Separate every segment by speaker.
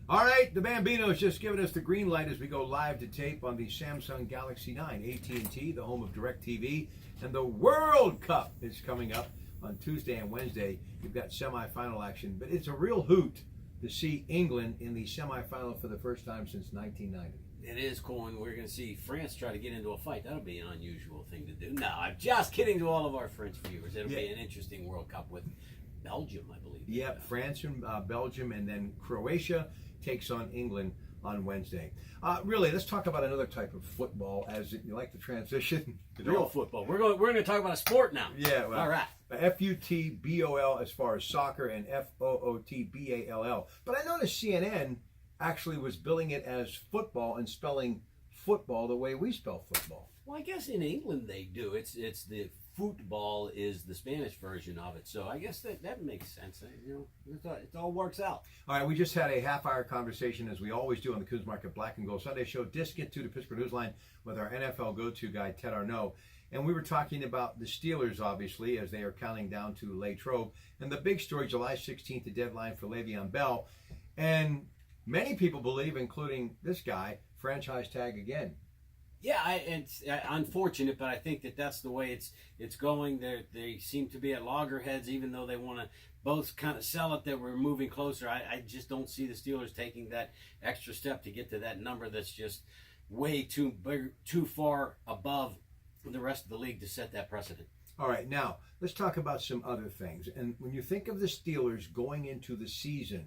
Speaker 1: All right, the Bambino's just giving us the green light as we go live to tape on the Samsung Galaxy 9. AT&T, the home of DirecTV, and the World Cup is coming up on Tuesday and Wednesday. You've got semifinal action, but it's a real hoot to see England in the semifinal for the first time since 1990.
Speaker 2: It is cool, and we're going to see France try to get into a fight. That'll be an unusual thing to do. No, I'm just kidding to all of our French viewers. It'll be an interesting World Cup with Belgium, I believe.
Speaker 1: Yep, France and Belgium, and then Croatia takes on England on Wednesday. Really, let's talk about another type of football. As you like the transition,
Speaker 2: real football. We're going to talk about a sport now.
Speaker 1: Yeah, well,
Speaker 2: all right.
Speaker 1: FUTBOL as far as soccer, and FOOTBALL. But I noticed CNN actually was billing it as football and spelling football the way we spell football.
Speaker 2: Well, I guess in England they do. It's the football is the Spanish version of it. So I guess that makes sense. It all works out.
Speaker 1: All right, we just had a half-hour conversation, as we always do on the Kuhn'S Market Black and Gold Sunday Show. Disc into the Pittsburgh Newsline with our NFL go-to guy, Ted Arnaud. And we were talking about the Steelers, obviously, as they are counting down to Latrobe. And the big story, July 16th, the deadline for Le'Veon Bell. And many people believe, including this guy, franchise tag again.
Speaker 2: Yeah, it's unfortunate, but I think that's the way it's going. They seem to be at loggerheads, even though they want to both kind of sell it that we're moving closer. I just don't see the Steelers taking that extra step to get to that number that's just way too big, too far above the rest of the league to set that precedent.
Speaker 1: All right, now let's talk about some other things. And when you think of the Steelers going into the season,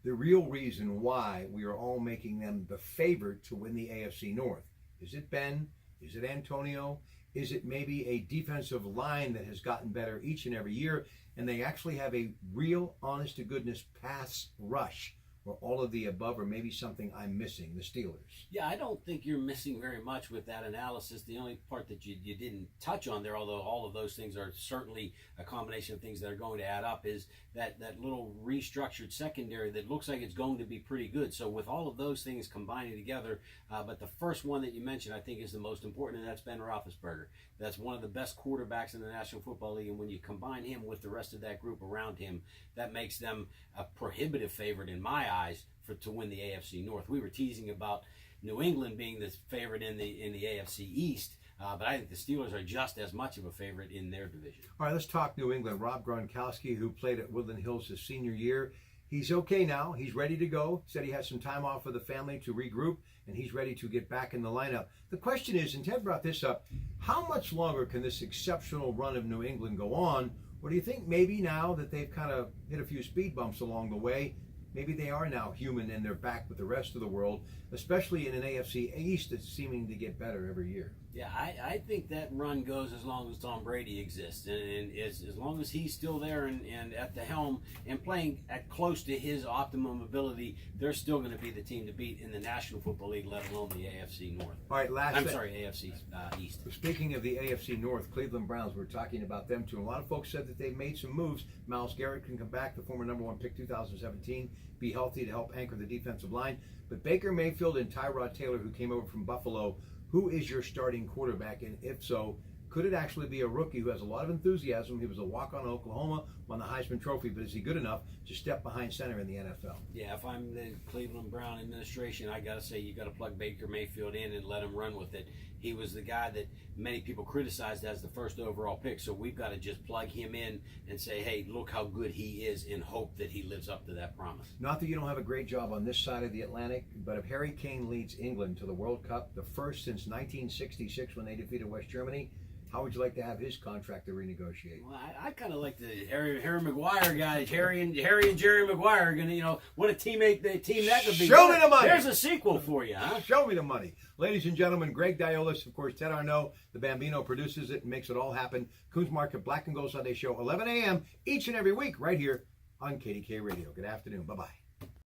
Speaker 1: the real reason why we are all making them the favorite to win the AFC North. Is it Ben? Is it Antonio? Is it maybe a defensive line that has gotten better each and every year, and they actually have a real, honest-to-goodness pass rush? Or all of the above, or maybe something I'm missing, the Steelers?
Speaker 2: Yeah, I don't think you're missing very much with that analysis. The only part that you didn't touch on there, although all of those things are certainly a combination of things that are going to add up, is that little restructured secondary that looks like it's going to be pretty good. So with all of those things combining together, but the first one that you mentioned I think is the most important, and that's Ben Roethlisberger. That's one of the best quarterbacks in the National Football League, and when you combine him with the rest of that group around him, that makes them a prohibitive favorite in my eyes to win the AFC North. We were teasing about New England being the favorite in the AFC East, but I think the Steelers are just as much of a favorite in their division.
Speaker 1: All right, let's talk New England. Rob Gronkowski, who played at Woodland Hills his senior year, he's okay now. He's ready to go. Said he has some time off with the family to regroup, and he's ready to get back in the lineup. The question is, and Ted brought this up, how much longer can this exceptional run of New England go on? Or do you think maybe now that they've kind of hit a few speed bumps along the way, maybe they are now human and they're back with the rest of the world, especially in an AFC East that's seeming to get better every year?
Speaker 2: Yeah, I think that run goes as long as Tom Brady exists, and as long as he's still there and at the helm and playing at close to his optimum ability, they're still going to be the team to beat in the National Football League, let alone the AFC North.
Speaker 1: All right,
Speaker 2: AFC East.
Speaker 1: Speaking of the AFC North, Cleveland Browns, we're talking about them too. A lot of folks said that they've made some moves. Myles Garrett can come back, the former number one pick 2017, be healthy to help anchor the defensive line. But Baker Mayfield and Tyrod Taylor, who came over from Buffalo, who is your starting quarterback? And if so, could it actually be a rookie who has a lot of enthusiasm? He was a walk-on in Oklahoma, won the Heisman Trophy, but is he good enough to step behind center in the NFL?
Speaker 2: Yeah, if I'm the Cleveland Brown administration, I got to say you got to plug Baker Mayfield in and let him run with it. He was the guy that many people criticized as the first overall pick, so we've got to just plug him in and say, hey, look how good he is, and hope that he lives up to that promise.
Speaker 1: Not that you don't have a great job on this side of the Atlantic, but if Harry Kane leads England to the World Cup, the first since 1966 when they defeated West Germany, how would you like to have his contract to renegotiate?
Speaker 2: Well, I kind of like the Harry Maguire guys. Harry and Jerry Maguire are going to, what a team that could be.
Speaker 1: Show me the money.
Speaker 2: There's a sequel for you, huh?
Speaker 1: Show me the money. Ladies and gentlemen, Greg Diolis, of course, Ted Arnaud, the Bambino produces it and makes it all happen. Kuhn'S Market Black and Gold Sunday Show, 11 a.m. each and every week right here on KDK Radio. Good afternoon. Bye-bye.